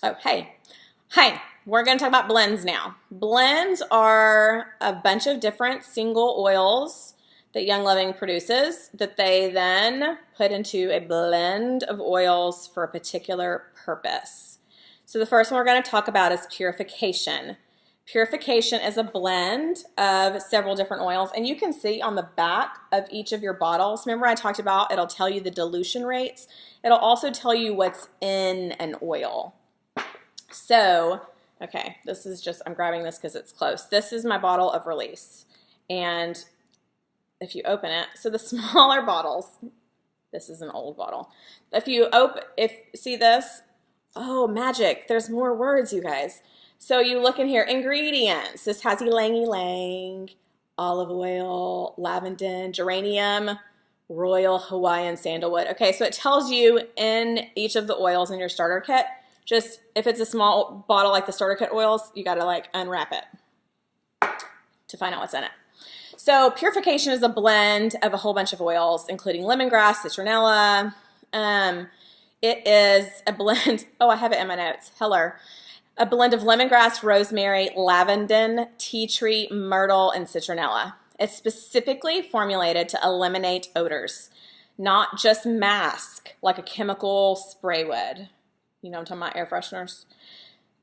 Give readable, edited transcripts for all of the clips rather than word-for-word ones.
Oh, hey. Hi, we're going to talk about blends now. Blends are a bunch of different single oils that Young Living produces that they then put into a blend of oils for a particular purpose. So the first one we're going to talk about is purification. Purification is a blend of several different oils, and you can see on the back of each of your bottles. Remember I talked about it'll tell you the dilution rates. It'll also tell you what's in an oil. So, okay, this is just, I'm grabbing this because it's close. This is my bottle of Release. And if you open it, so the smaller bottles, this is an old bottle. See this? Oh, magic. There's more words, you guys. So you look in here, ingredients. This has ylang ylang, olive oil, lavender, geranium, royal Hawaiian sandalwood. Okay, so it tells you in each of the oils in your starter kit. Just if it's a small bottle like the starter kit oils, you got to like unwrap it to find out what's in it. So purification is a blend of a whole bunch of oils, including lemongrass, citronella. It is a blend. Oh, I have it in my notes. Heller. A blend of lemongrass, rosemary, lavender, tea tree, myrtle, and citronella. It's specifically formulated to eliminate odors, not just mask like a chemical spray would. You know I'm talking about air fresheners.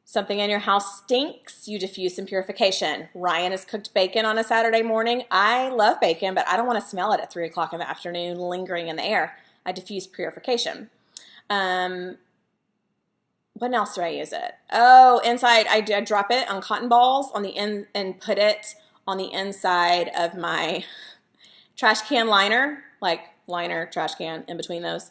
Something in your house stinks, you diffuse some purification. Ryan has cooked bacon on a Saturday morning. I love bacon, but I don't want to smell it at 3 o'clock in the afternoon lingering in the air. I diffuse purification. When else do I use it? Oh, inside, I drop it on cotton balls on the end and put it on the inside of my trash can liner, like liner, trash can, in between those.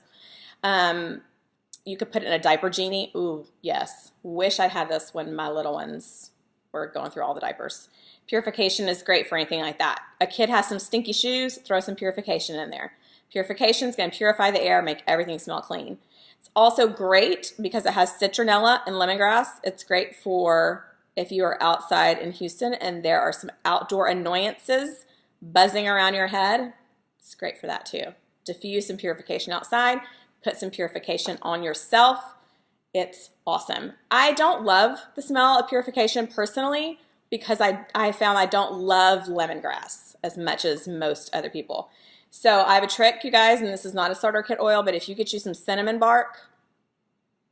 You could put it in a diaper genie. Ooh, yes. Wish I had this when my little ones were going through all the diapers. Purification is great for anything like that. A kid has some stinky shoes, throw some purification in there. Purification is going to purify the air, make everything smell clean. It's also great because it has citronella and lemongrass. It's great for if you are outside in Houston and there are some outdoor annoyances buzzing around your head. It's great for that too. Diffuse some purification outside. Put some purification on yourself. It's awesome. I don't love the smell of purification personally because I found I don't love lemongrass as much as most other people. So I have a trick, you guys, and this is not a starter kit oil, but if you get you some cinnamon bark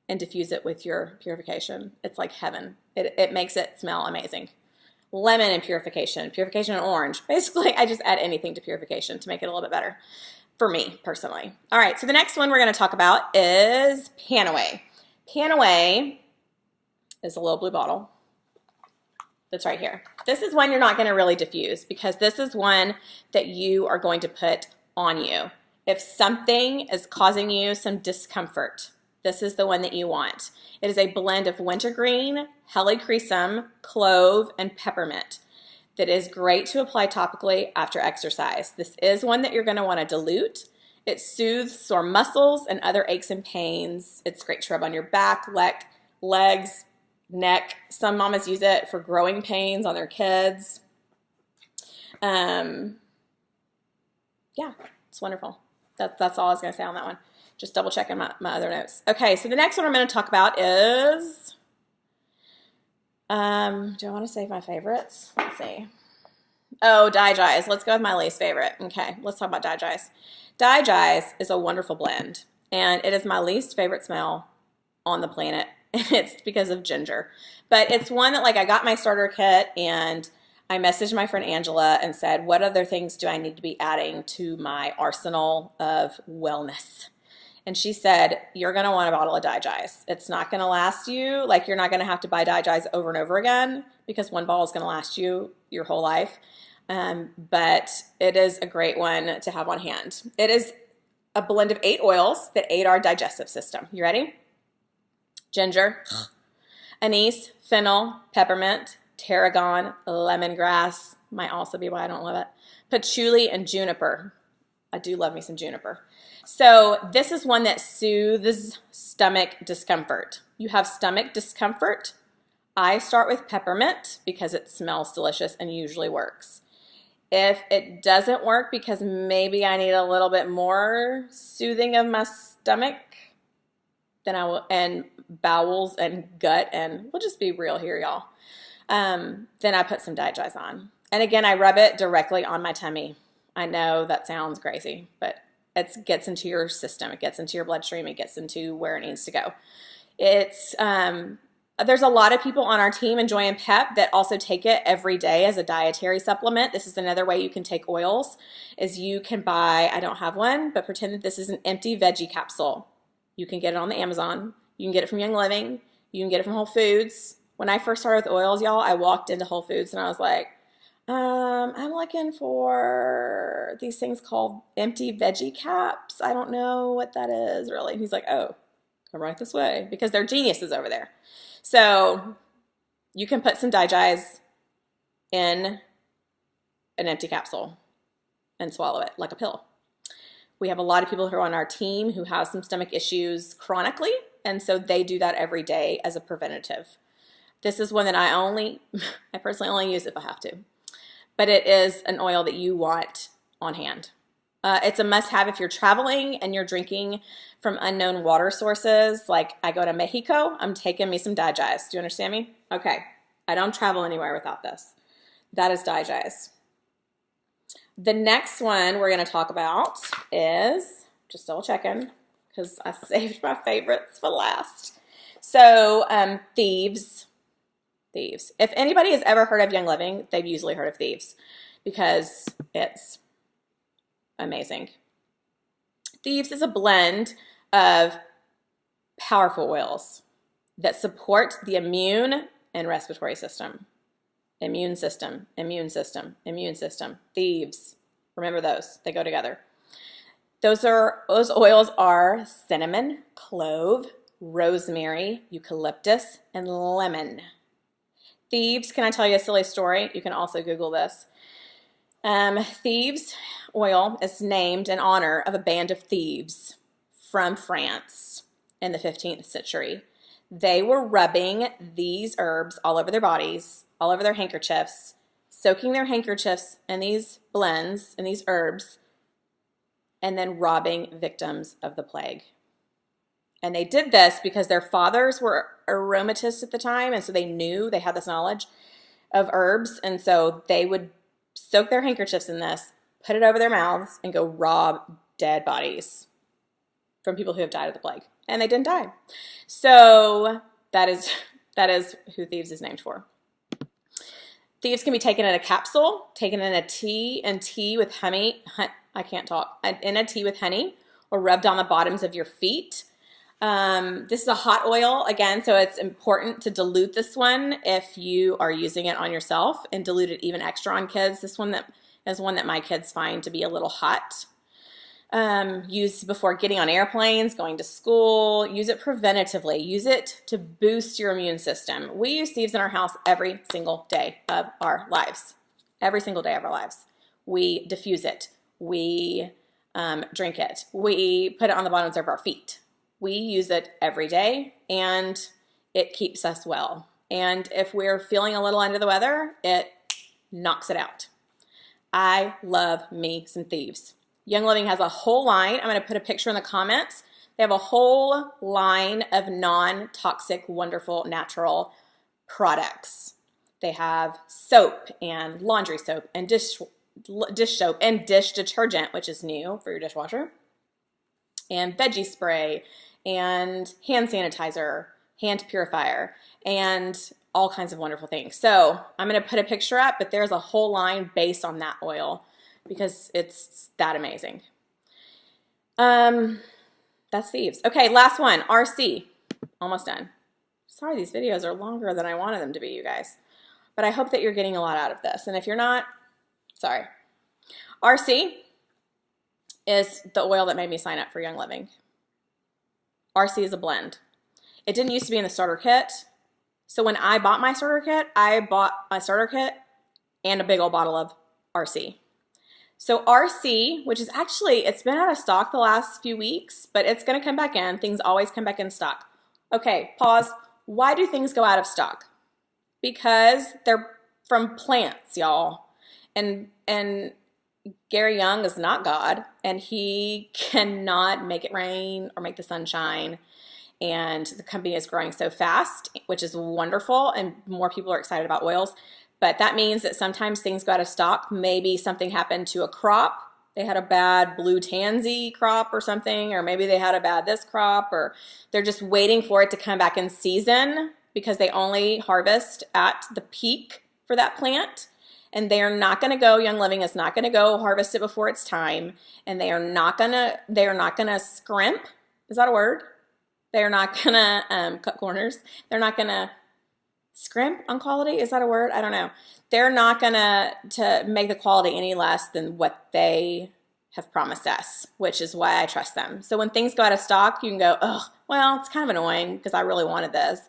and diffuse it with your purification, it's like heaven. It makes it smell amazing. Lemon and purification and orange. Basically, I just add anything to purification to make it a little bit better. For me, personally. All right, so the next one we're going to talk about is Panaway. Panaway is a little blue bottle that's right here. This is one you're not going to really diffuse because this is one that you are going to put on you. If something is causing you some discomfort, this is the one that you want. It is a blend of wintergreen, helichrysum, clove, and peppermint. That is great to apply topically after exercise. This is one that you're going to want to dilute. It soothes sore muscles and other aches and pains. It's great to rub on your back, legs, neck. Some mamas use it for growing pains on their kids. Yeah, it's wonderful. That's all I was going to say on that one. Just double checking my other notes. Okay, so the next one I'm going to talk about is... do I want to save my favorites? Let's see. Oh, Digest. Let's go with my least favorite. Okay, let's talk about Digest. Digest is a wonderful blend, and it is my least favorite smell on the planet. It's because of ginger. But it's one that, like, I got my starter kit, and I messaged my friend Angela and said, what other things do I need to be adding to my arsenal of wellness? And she said, you're going to want a bottle of Digest. It's not going to last you. Like, you're not going to have to buy Digest over and over again because one bottle is going to last you your whole life. But it is a great one to have on hand. It is a blend of 8 oils that aid our digestive system. You ready? Ginger, anise, fennel, peppermint, tarragon, lemongrass. Might also be why I don't love it. Patchouli and juniper. I do love me some juniper. So this is one that soothes stomach discomfort. You have stomach discomfort. I start with peppermint because it smells delicious and usually works. If it doesn't work because maybe I need a little bit more soothing of my stomach, then I will, and bowels and gut, and we'll just be real here, y'all. Then I put some DiGize on. And again, I rub it directly on my tummy. I know that sounds crazy, but it gets into your system. It gets into your bloodstream. It gets into where it needs to go. There's a lot of people on our team in Joy and Pep that also take it every day as a dietary supplement. This is another way you can take oils, is you can buy, I don't have one, but pretend that this is an empty veggie capsule. You can get it on the Amazon. You can get it from Young Living. You can get it from Whole Foods. When I first started with oils, y'all, I walked into Whole Foods and I was like, I'm looking for these things called empty veggie caps. I don't know what that is really. And he's like, oh, come right this way, because they're geniuses over there. So you can put some DiGize in an empty capsule and swallow it like a pill. We have a lot of people who are on our team who have some stomach issues chronically, and so they do that every day as a preventative. This is one that I personally only use if I have to, but it is an oil that you want on hand. It's a must-have if you're traveling and you're drinking from unknown water sources. Like I go to Mexico, I'm taking me some DiGize. Do you understand me? Okay. I don't travel anywhere without this. That is DiGize. The next one we're going to talk about is, just double checking because I saved my favorites for last. So Thieves. If anybody has ever heard of Young Living, they've usually heard of Thieves because it's amazing. Thieves is a blend of powerful oils that support the immune and respiratory system. Immune system, immune system, immune system. Thieves. Remember those. They go together. Those oils are cinnamon, clove, rosemary, eucalyptus, and lemon. Thieves, can I tell you a silly story? You can also Google this. Thieves oil is named in honor of a band of thieves from France in the 15th century. They were rubbing these herbs all over their bodies, all over their handkerchiefs, soaking their handkerchiefs in these blends and these herbs, and then robbing victims of the plague. And they did this because their fathers were aromatists at the time, and so they knew, they had this knowledge of herbs, and so they would soak their handkerchiefs in this, put it over their mouths, and go rob dead bodies from people who have died of the plague. And they didn't die. So that is who Thieves is named for. Thieves can be taken in a capsule, taken in a tea, with honey. I can't talk. In a tea with honey, or rubbed on the bottoms of your feet. This is a hot oil, again, so it's important to dilute this one if you are using it on yourself, and dilute it even extra on kids. This one is one that my kids find to be a little hot. Use before getting on airplanes, going to school. Use it preventatively. Use it to boost your immune system. We use Thieves in our house every single day of our lives. Every single day of our lives. We diffuse it. We drink it. We put it on the bottoms of our feet. We use it every day, and it keeps us well. And if we're feeling a little under the weather, it knocks it out. I love me some Thieves. Young Living has a whole line. I'm going to put a picture in the comments. They have a whole line of non-toxic, wonderful, natural products. They have soap and laundry soap and dish soap and dish detergent, which is new for your dishwasher, and veggie spray and hand sanitizer, hand purifier, and all kinds of wonderful things. So I'm going to put a picture up, but there's a whole line based on that oil because it's that amazing. That's Thieves. Okay, last one, RC. Almost done. Sorry, these videos are longer than I wanted them to be, you guys. But I hope that you're getting a lot out of this. And if you're not, sorry. RC is the oil that made me sign up for Young Living. RC is a blend. It didn't used to be in the starter kit. So when I bought my starter kit, I bought my starter kit and a big old bottle of RC. So RC, which is actually, it's been out of stock the last few weeks, but it's going to come back in. Things always come back in stock. Okay, pause. Why do things go out of stock? Because they're from plants, y'all. And Gary Young is not God, and he cannot make it rain or make the sun shine. and the company is growing so fast, which is wonderful, and more people are excited about oils. But that means that sometimes things go out of stock. Maybe something happened to a crop. They had a bad blue tansy crop or something, or maybe they had a bad this crop, or they're just waiting for it to come back in season because they only harvest at the peak for that plant. And they are not going to go, Young Living is not going to go harvest it before it's time. And they are not going to scrimp. Is that a word? They are not going to cut corners. They're not going to scrimp on quality. Is that a word? I don't know. They're not going to make the quality any less than what they have promised us, which is why I trust them. So when things go out of stock, you can go, oh, well, it's kind of annoying because I really wanted this.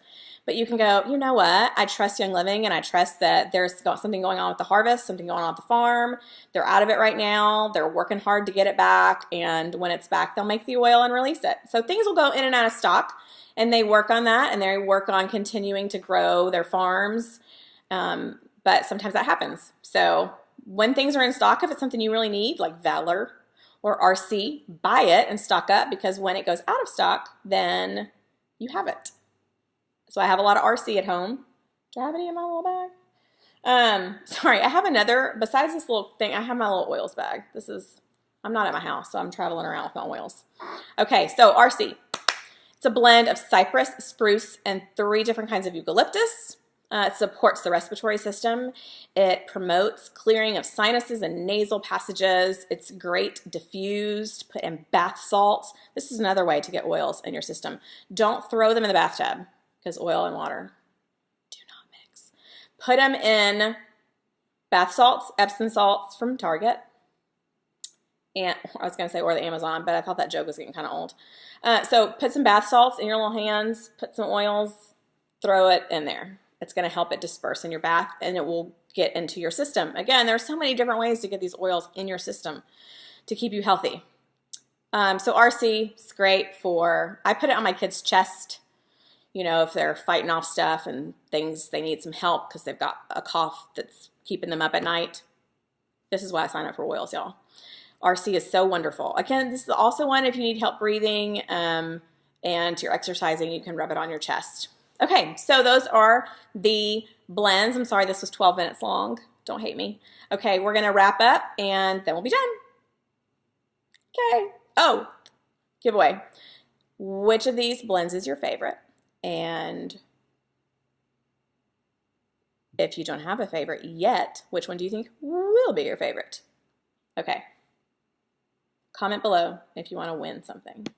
But you can go, you know what? I trust Young Living, and I trust that there's something going on with the harvest, something going on with the farm. They're out of it right now. They're working hard to get it back. And when it's back, they'll make the oil and release it. So things will go in and out of stock, and they work on that, and they work on continuing to grow their farms. But sometimes that happens. So when things are in stock, if it's something you really need, like Valor or RC, buy it and stock up, because when it goes out of stock, then you have it. So I have a lot of RC at home. Do I have any in my little bag? Sorry, I have another, besides this little thing, I have my little oils bag. I'm not at my house, so I'm traveling around with my oils. Okay, so RC. It's a blend of cypress, spruce, and 3 different kinds of eucalyptus. It supports the respiratory system. It promotes clearing of sinuses and nasal passages. It's great diffused, put in bath salts. This is another way to get oils in your system. Don't throw them in the bathtub, because oil and water do not mix. Put them in bath salts, Epsom salts from Target. And I was going to say, or the Amazon, but I thought that joke was getting kind of old. So put some bath salts in your little hands, put some oils, throw it in there. It's going to help it disperse in your bath, and it will get into your system. Again, there are so many different ways to get these oils in your system to keep you healthy. So RC is great for, I put it on my kids' chest. You know, if they're fighting off stuff and things, they need some help because they've got a cough that's keeping them up at night. This is why I sign up for oils, y'all. RC is so wonderful. Again, this is also one if you need help breathing and you're exercising, you can rub it on your chest. Okay, so those are the blends. I'm sorry this was 12 minutes long. Don't hate me. Okay, we're going to wrap up and then we'll be done. Okay. Oh, giveaway. Which of these blends is your favorite? And if you don't have a favorite yet, which one do you think will be your favorite? Okay. Comment below if you want to win something.